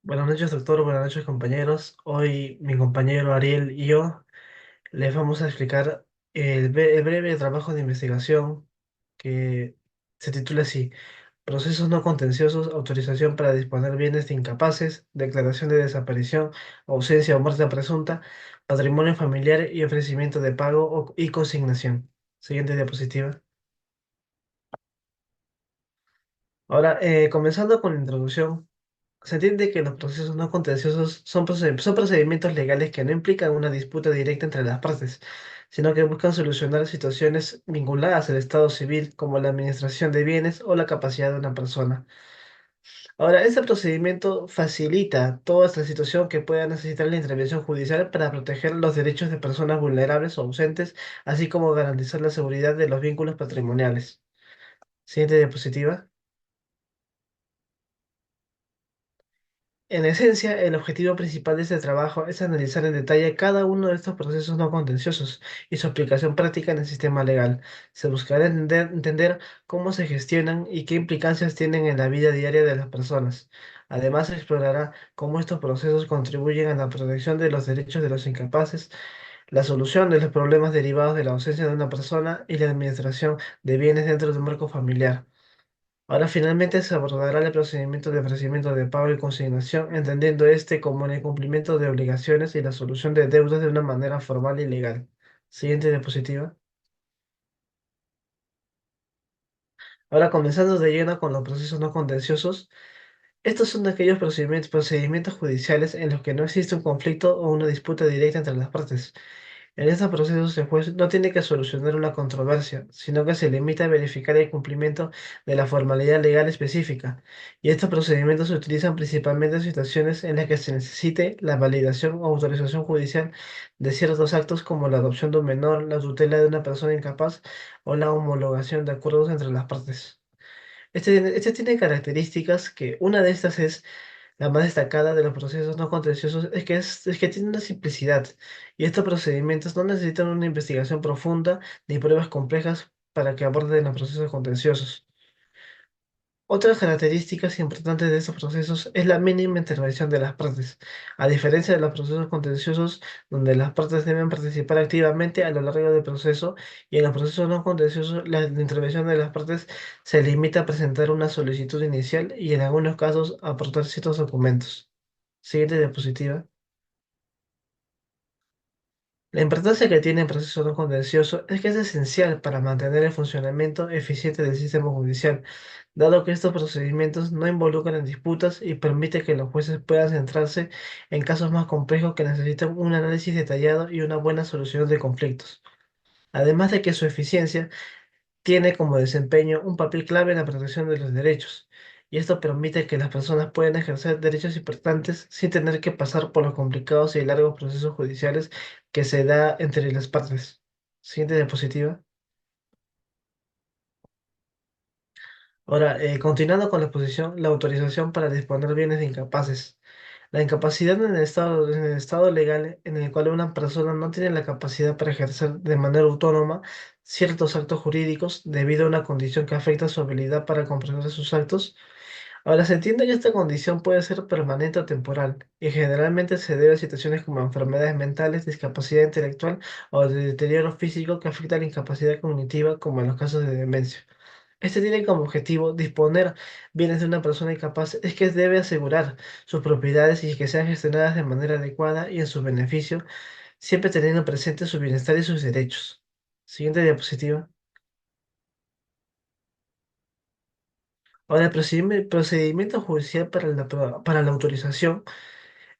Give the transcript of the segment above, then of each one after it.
Buenas noches, doctor. Buenas noches, compañeros. Hoy mi compañero Ariel y yo les vamos a explicar el breve trabajo de investigación que se titula así: Procesos no contenciosos, autorización para disponer bienes de incapaces, declaración de desaparición, ausencia o muerte presunta, patrimonio familiar y ofrecimiento de pago y consignación. Siguiente diapositiva. Ahora, comenzando con la introducción. Se entiende que los procesos no contenciosos son procedimientos legales que no implican una disputa directa entre las partes, sino que buscan solucionar situaciones vinculadas al estado civil, como la administración de bienes o la capacidad de una persona. Ahora, este procedimiento facilita toda esta situación que pueda necesitar la intervención judicial para proteger los derechos de personas vulnerables o ausentes, así como garantizar la seguridad de los vínculos patrimoniales. Siguiente diapositiva. En esencia, el objetivo principal de este trabajo es analizar en detalle cada uno de estos procesos no contenciosos y su aplicación práctica en el sistema legal. Se buscará entender cómo se gestionan y qué implicancias tienen en la vida diaria de las personas. Además, se explorará cómo estos procesos contribuyen a la protección de los derechos de los incapaces, la solución de los problemas derivados de la ausencia de una persona y la administración de bienes dentro de un marco familiar. Ahora finalmente se abordará el procedimiento de ofrecimiento de pago y consignación, entendiendo este como el cumplimiento de obligaciones y la solución de deudas de una manera formal y legal. Siguiente diapositiva. Ahora comenzando de lleno con los procesos no contenciosos. Estos son aquellos procedimientos judiciales en los que no existe un conflicto o una disputa directa entre las partes. En estos procesos, el juez no tiene que solucionar una controversia, sino que se limita a verificar el cumplimiento de la formalidad legal específica. Y estos procedimientos se utilizan principalmente en situaciones en las que se necesite la validación o autorización judicial de ciertos actos como la adopción de un menor, la tutela de una persona incapaz o la homologación de acuerdos entre las partes. Este tiene características que una de estas es la más destacada de los procesos no contenciosos es que tiene una simplicidad, y estos procedimientos no necesitan una investigación profunda ni pruebas complejas para que aborden los procesos contenciosos. Otras características importantes de estos procesos es la mínima intervención de las partes, a diferencia de los procesos contenciosos donde las partes deben participar activamente a lo largo del proceso, y en los procesos no contenciosos la intervención de las partes se limita a presentar una solicitud inicial y en algunos casos a aportar ciertos documentos. Siguiente diapositiva. La importancia que tiene el proceso no contencioso es que es esencial para mantener el funcionamiento eficiente del sistema judicial, dado que estos procedimientos no involucran en disputas y permite que los jueces puedan centrarse en casos más complejos que necesitan un análisis detallado y una buena solución de conflictos. Además de que su eficiencia tiene como desempeño un papel clave en la protección de los derechos, y esto permite que las personas puedan ejercer derechos importantes sin tener que pasar por los complicados y largos procesos judiciales que se da entre las partes. Siguiente diapositiva. Ahora, continuando con la exposición, la autorización para disponer bienes de incapaces. La incapacidad en el estado legal en el cual una persona no tiene la capacidad para ejercer de manera autónoma ciertos actos jurídicos debido a una condición que afecta su habilidad para comprender sus actos. Ahora, se entiende que esta condición puede ser permanente o temporal, y generalmente se debe a situaciones como enfermedades mentales, discapacidad intelectual o de deterioro físico que afecta a la incapacidad cognitiva, como en los casos de demencia. Este tiene como objetivo disponer bienes de una persona incapaz, es que debe asegurar sus propiedades y que sean gestionadas de manera adecuada y en su beneficio, siempre teniendo presente su bienestar y sus derechos. Siguiente diapositiva. Ahora, el procedimiento judicial para la autorización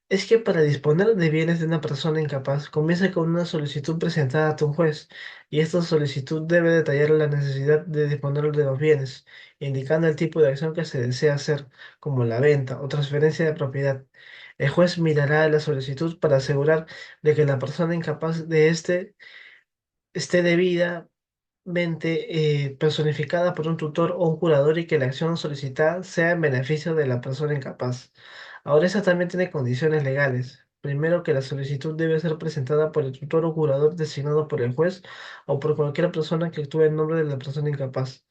es que para disponer de bienes de una persona incapaz, comienza con una solicitud presentada ante un juez, y esta solicitud debe detallar la necesidad de disponer de los bienes, indicando el tipo de acción que se desea hacer, como la venta o transferencia de propiedad. El juez mirará la solicitud para asegurar de que la persona incapaz de este esté debidamente personificada por un tutor o un curador y que la acción solicitada sea en beneficio de la persona incapaz. Ahora, esa también tiene condiciones legales. Primero, que la solicitud debe ser presentada por el tutor o curador designado por el juez o por cualquier persona que actúe en nombre de la persona incapaz.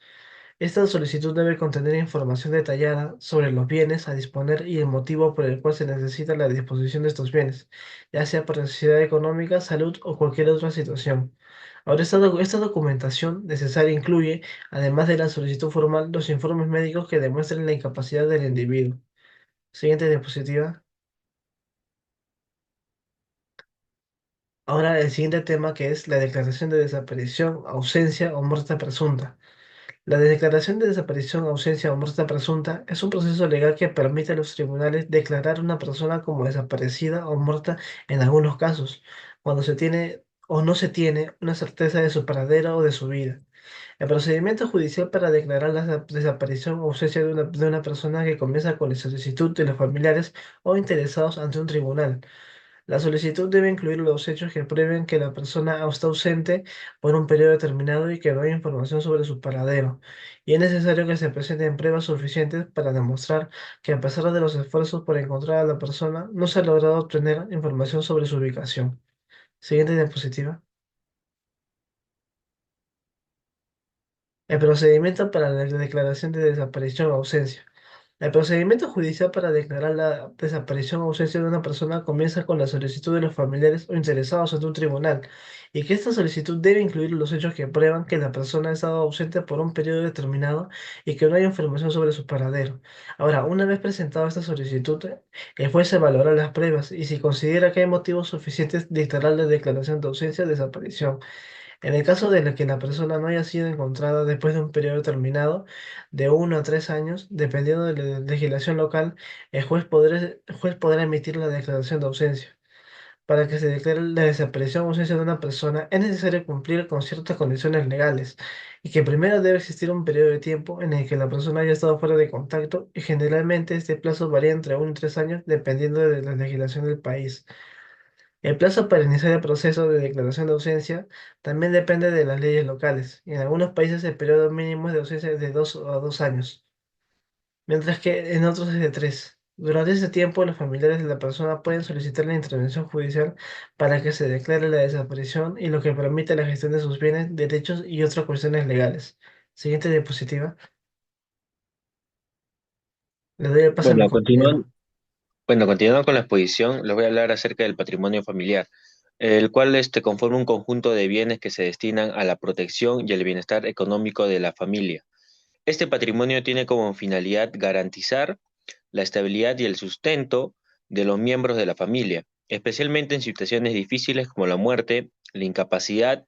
Esta solicitud debe contener información detallada sobre los bienes a disponer y el motivo por el cual se necesita la disposición de estos bienes, ya sea por necesidad económica, salud o cualquier otra situación. Ahora, esta documentación necesaria incluye, además de la solicitud formal, los informes médicos que demuestren la incapacidad del individuo. Siguiente diapositiva. Ahora, el siguiente tema que es la declaración de desaparición, ausencia o muerte presunta. La declaración de desaparición, ausencia o muerte presunta es un proceso legal que permite a los tribunales declarar a una persona como desaparecida o muerta en algunos casos, cuando se tiene o no se tiene una certeza de su paradero o de su vida. El procedimiento judicial para declarar la desaparición o ausencia de una persona que comienza con la solicitud de los familiares o interesados ante un tribunal. La solicitud debe incluir los hechos que prueben que la persona está ausente por un periodo determinado y que no hay información sobre su paradero. Y es necesario que se presenten pruebas suficientes para demostrar que a pesar de los esfuerzos por encontrar a la persona, no se ha logrado obtener información sobre su ubicación. Siguiente diapositiva. El procedimiento para la declaración de desaparición o ausencia. El procedimiento judicial para declarar la desaparición o ausencia de una persona comienza con la solicitud de los familiares o interesados ante un tribunal, y que esta solicitud debe incluir los hechos que prueban que la persona ha estado ausente por un periodo determinado y que no hay información sobre su paradero. Ahora, una vez presentada esta solicitud, el juez evaluará las pruebas y si considera que hay motivos suficientes, dictará la declaración de ausencia o desaparición. En el caso de que la persona no haya sido encontrada después de un periodo determinado, de 1 a 3 años, dependiendo de la legislación local, el juez podrá emitir la declaración de ausencia. Para que se declare la desaparición o ausencia de una persona, es necesario cumplir con ciertas condiciones legales, y que primero debe existir un periodo de tiempo en el que la persona haya estado fuera de contacto, y generalmente este plazo varía entre 1 y 3 años, dependiendo de la legislación del país. El plazo para iniciar el proceso de declaración de ausencia también depende de las leyes locales, y en algunos países el periodo mínimo de ausencia es de 2 a 2 años, mientras que en otros es de 3. Durante ese tiempo, los familiares de la persona pueden solicitar la intervención judicial para que se declare la desaparición y lo que permite la gestión de sus bienes, derechos y otras cuestiones legales. Siguiente diapositiva. Le doy el paso a mi Bueno, compañero. continuando con la exposición, les voy a hablar acerca del patrimonio familiar, el cual conforma un conjunto de bienes que se destinan a la protección y el bienestar económico de la familia. Este patrimonio tiene como finalidad garantizar la estabilidad y el sustento de los miembros de la familia, especialmente en situaciones difíciles como la muerte, la incapacidad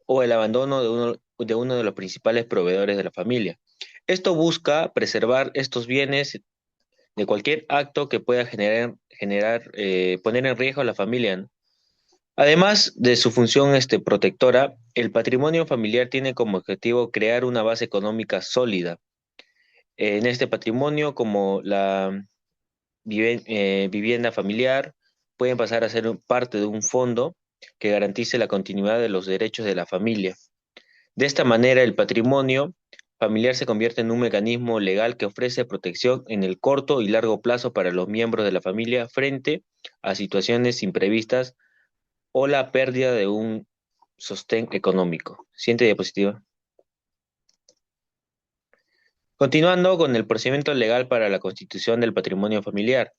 o el abandono de uno de los principales proveedores de la familia. Esto busca preservar estos bienes de cualquier acto que pueda poner en riesgo a la familia, ¿no? Además de su función protectora, el patrimonio familiar tiene como objetivo crear una base económica sólida. En este patrimonio, como la vivienda familiar, pueden pasar a ser parte de un fondo que garantice la continuidad de los derechos de la familia. De esta manera, el patrimonio familiar se convierte en un mecanismo legal que ofrece protección en el corto y largo plazo para los miembros de la familia frente a situaciones imprevistas o la pérdida de un sostén económico. Siguiente diapositiva. Continuando con el procedimiento legal para la constitución del patrimonio familiar.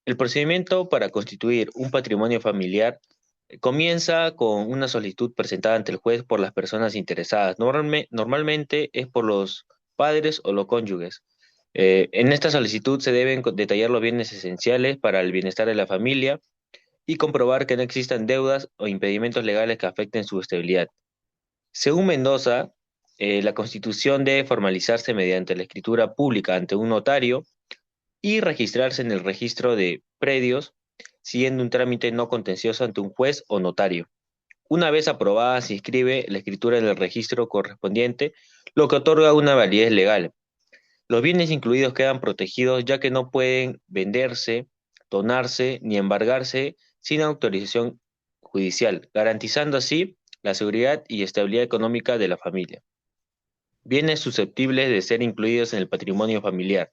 El procedimiento para constituir un patrimonio familiar comienza con una solicitud presentada ante el juez por las personas interesadas. Normalmente es por los padres o los cónyuges. En esta solicitud se deben detallar los bienes esenciales para el bienestar de la familia y comprobar que no existan deudas o impedimentos legales que afecten su estabilidad. Según Mendoza, la constitución debe formalizarse mediante la escritura pública ante un notario y registrarse en el registro de predios, siguiendo un trámite no contencioso ante un juez o notario. Una vez aprobada, se inscribe la escritura en el registro correspondiente, lo que otorga una validez legal. Los bienes incluidos quedan protegidos ya que no pueden venderse, donarse ni embargarse sin autorización judicial, garantizando así la seguridad y estabilidad económica de la familia. Bienes susceptibles de ser incluidos en el patrimonio familiar.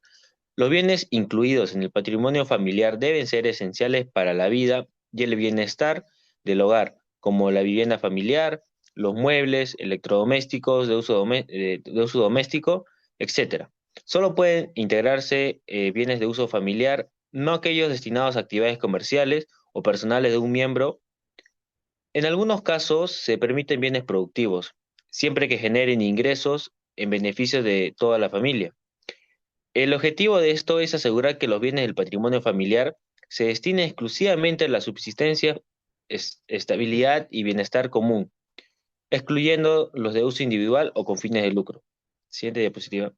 Los bienes incluidos en el patrimonio familiar deben ser esenciales para la vida y el bienestar del hogar, como la vivienda familiar, los muebles, electrodomésticos de uso doméstico etcétera. Solo pueden integrarse bienes de uso familiar, no aquellos destinados a actividades comerciales o personales de un miembro. En algunos casos se permiten bienes productivos, siempre que generen ingresos en beneficio de toda la familia. El objetivo de esto es asegurar que los bienes del patrimonio familiar se destinen exclusivamente a la subsistencia, estabilidad y bienestar común, excluyendo los de uso individual o con fines de lucro. Siguiente diapositiva.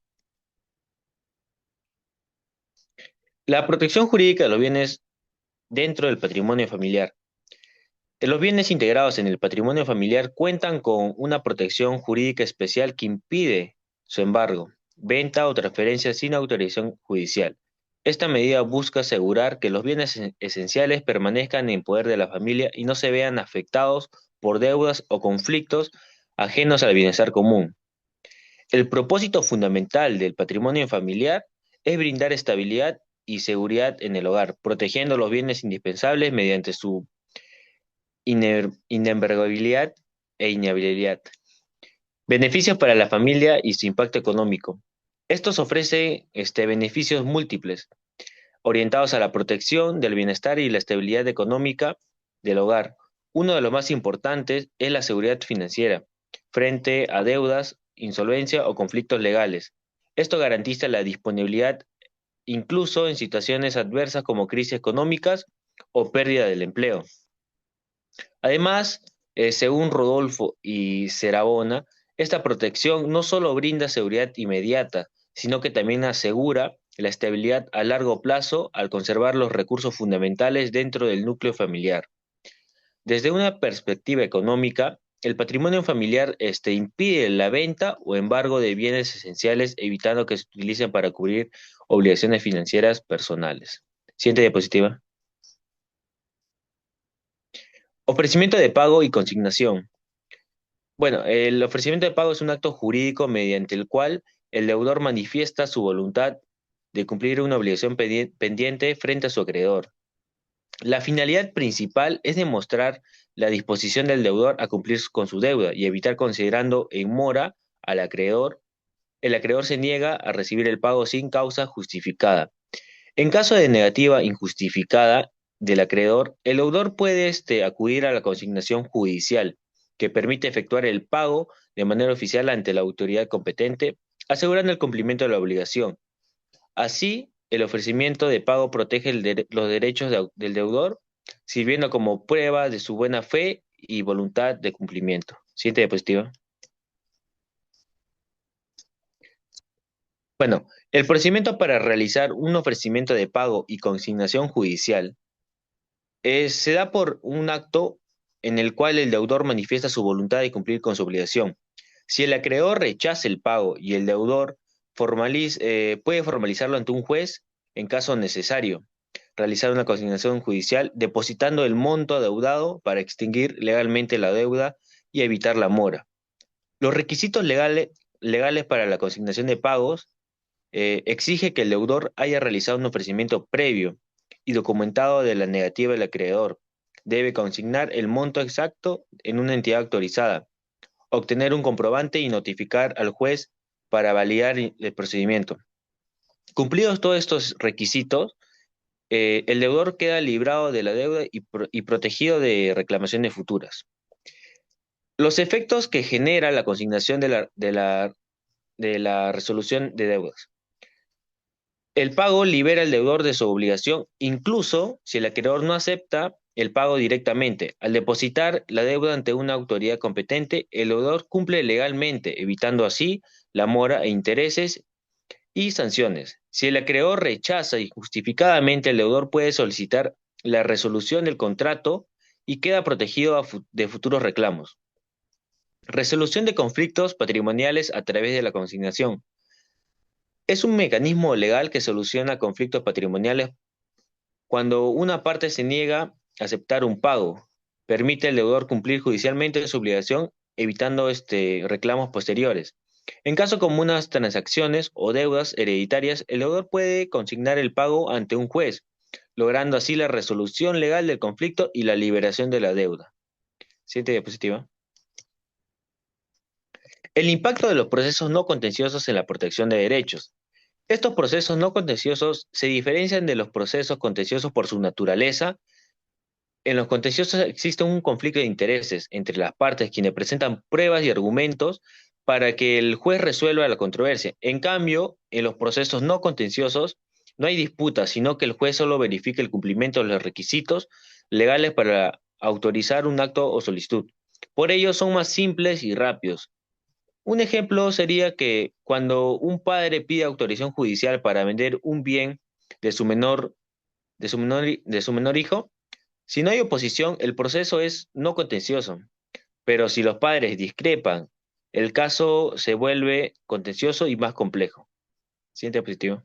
La protección jurídica de los bienes dentro del patrimonio familiar. Los bienes integrados en el patrimonio familiar cuentan con una protección jurídica especial que impide su embargo, venta o transferencia sin autorización judicial. Esta medida busca asegurar que los bienes esenciales permanezcan en poder de la familia y no se vean afectados por deudas o conflictos ajenos al bienestar común. El propósito fundamental del patrimonio familiar es brindar estabilidad y seguridad en el hogar, protegiendo los bienes indispensables mediante su inembargabilidad e inviolabilidad. Beneficios para la familia y su impacto económico. Estos ofrecen beneficios múltiples, orientados a la protección del bienestar y la estabilidad económica del hogar. Uno de los más importantes es la seguridad financiera, frente a deudas, insolvencia o conflictos legales. Esto garantiza la disponibilidad incluso en situaciones adversas como crisis económicas o pérdida del empleo. Además, según Rodolfo y Serabona, esta protección no solo brinda seguridad inmediata, sino que también asegura la estabilidad a largo plazo al conservar los recursos fundamentales dentro del núcleo familiar. Desde una perspectiva económica, el patrimonio familiar impide la venta o embargo de bienes esenciales, evitando que se utilicen para cubrir obligaciones financieras personales. Siguiente diapositiva. Ofrecimiento de pago y consignación. Bueno, el ofrecimiento de pago es un acto jurídico mediante el cual el deudor manifiesta su voluntad de cumplir una obligación pendiente frente a su acreedor. La finalidad principal es demostrar la disposición del deudor a cumplir con su deuda y evitar considerando en mora al acreedor. El acreedor se niega a recibir el pago sin causa justificada. En caso de negativa injustificada del acreedor, el deudor puede acudir a la consignación judicial, que permite efectuar el pago de manera oficial ante la autoridad competente, asegurando el cumplimiento de la obligación. Así, el ofrecimiento de pago protege los derechos del deudor, sirviendo como prueba de su buena fe y voluntad de cumplimiento. Siguiente diapositiva. Bueno, el procedimiento para realizar un ofrecimiento de pago y consignación judicial se da por un acto en el cual el deudor manifiesta su voluntad de cumplir con su obligación. Si el acreedor rechaza el pago y el deudor puede formalizarlo ante un juez en caso necesario, realizar una consignación judicial depositando el monto adeudado para extinguir legalmente la deuda y evitar la mora. Los requisitos legales para la consignación de pagos exige que el deudor haya realizado un ofrecimiento previo y documentado de la negativa del acreedor. Debe consignar el monto exacto en una entidad autorizada, obtener un comprobante y notificar al juez para validar el procedimiento. Cumplidos todos estos requisitos, el deudor queda librado de la deuda y protegido de reclamaciones futuras. Los efectos que genera la consignación de la resolución de deudas. El pago libera al deudor de su obligación, incluso si el acreedor no acepta el pago directamente. Al depositar la deuda ante una autoridad competente, el deudor cumple legalmente, evitando así la mora e intereses y sanciones. Si el acreedor rechaza injustificadamente, el deudor puede solicitar la resolución del contrato y queda protegido de futuros reclamos. Resolución de conflictos patrimoniales a través de la consignación. Es un mecanismo legal que soluciona conflictos patrimoniales cuando una parte se niega a aceptar un pago. Permite al deudor cumplir judicialmente su obligación, evitando reclamos posteriores. En caso como unas transacciones o deudas hereditarias, el deudor puede consignar el pago ante un juez, logrando así la resolución legal del conflicto y la liberación de la deuda. Siguiente diapositiva. El impacto de los procesos no contenciosos en la protección de derechos. Estos procesos no contenciosos se diferencian de los procesos contenciosos por su naturaleza. En los contenciosos existe un conflicto de intereses entre las partes quienes presentan pruebas y argumentos para que el juez resuelva la controversia. En cambio, en los procesos no contenciosos no hay disputa, sino que el juez solo verifica el cumplimiento de los requisitos legales para autorizar un acto o solicitud. Por ello, son más simples y rápidos. Un ejemplo sería que cuando un padre pide autorización judicial para vender un bien de su menor, de su menor hijo, si no hay oposición, el proceso es no contencioso, pero si los padres discrepan, el caso se vuelve contencioso y más complejo. Siguiente positivo.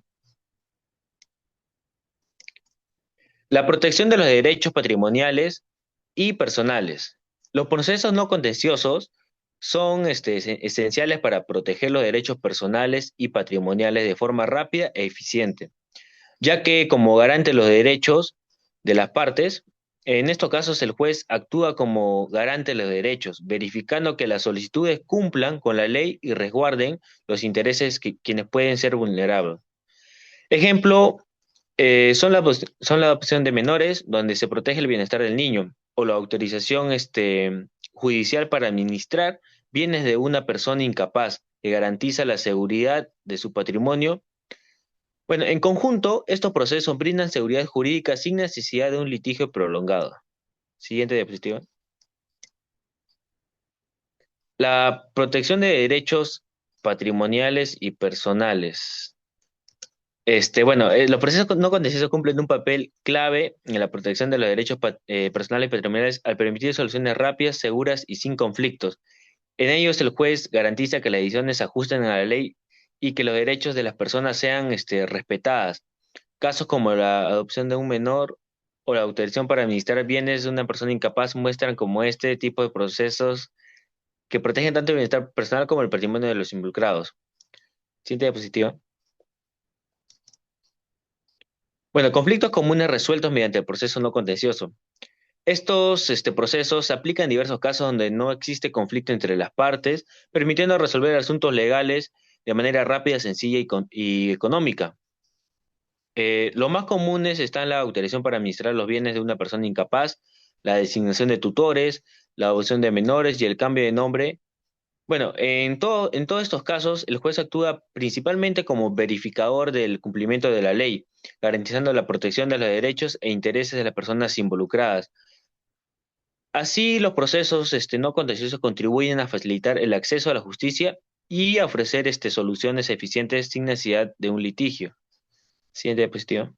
La protección de los derechos patrimoniales y personales. Los procesos no contenciosos son esenciales para proteger los derechos personales y patrimoniales de forma rápida e eficiente, ya que como garante de los derechos de las partes, en estos casos el juez actúa como garante de los derechos, verificando que las solicitudes cumplan con la ley y resguarden los intereses que quienes pueden ser vulnerables. Ejemplo, son la adopción de menores, donde se protege el bienestar del niño, o la autorización judicial para administrar bienes de una persona incapaz, que garantiza la seguridad de su patrimonio. Bueno, en conjunto, estos procesos brindan seguridad jurídica sin necesidad de un litigio prolongado. Siguiente diapositiva. La protección de derechos patrimoniales y personales. Los procesos no contenciosos cumplen un papel clave en la protección de los derechos personales y patrimoniales al permitir soluciones rápidas, seguras y sin conflictos. En ellos, el juez garantiza que las decisiones se ajusten a la ley y que los derechos de las personas sean respetadas. Casos como la adopción de un menor o la autorización para administrar bienes de una persona incapaz muestran cómo este tipo de procesos que protegen tanto el bienestar personal como el patrimonio de los involucrados. Siguiente diapositiva. Bueno, conflictos comunes resueltos mediante el proceso no contencioso. Estos procesos se aplican en diversos casos donde no existe conflicto entre las partes, permitiendo resolver asuntos legales de manera rápida, sencilla y económica. Los más comunes están la autorización para administrar los bienes de una persona incapaz, la designación de tutores, la adopción de menores y el cambio de nombre. Bueno, en todos estos casos, el juez actúa principalmente como verificador del cumplimiento de la ley, garantizando la protección de los derechos e intereses de las personas involucradas. Así, los procesos no contenciosos contribuyen a facilitar el acceso a la justicia y a ofrecer soluciones eficientes sin necesidad de un litigio. Siguiente diapositiva.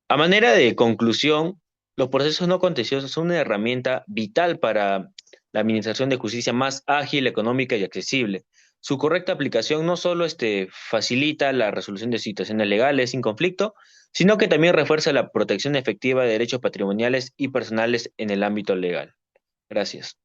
A manera de conclusión, los procesos no contenciosos son una herramienta vital para la administración de justicia más ágil, económica y accesible. Su correcta aplicación no solo facilita la resolución de situaciones legales sin conflicto, sino que también refuerza la protección efectiva de derechos patrimoniales y personales en el ámbito legal. Gracias.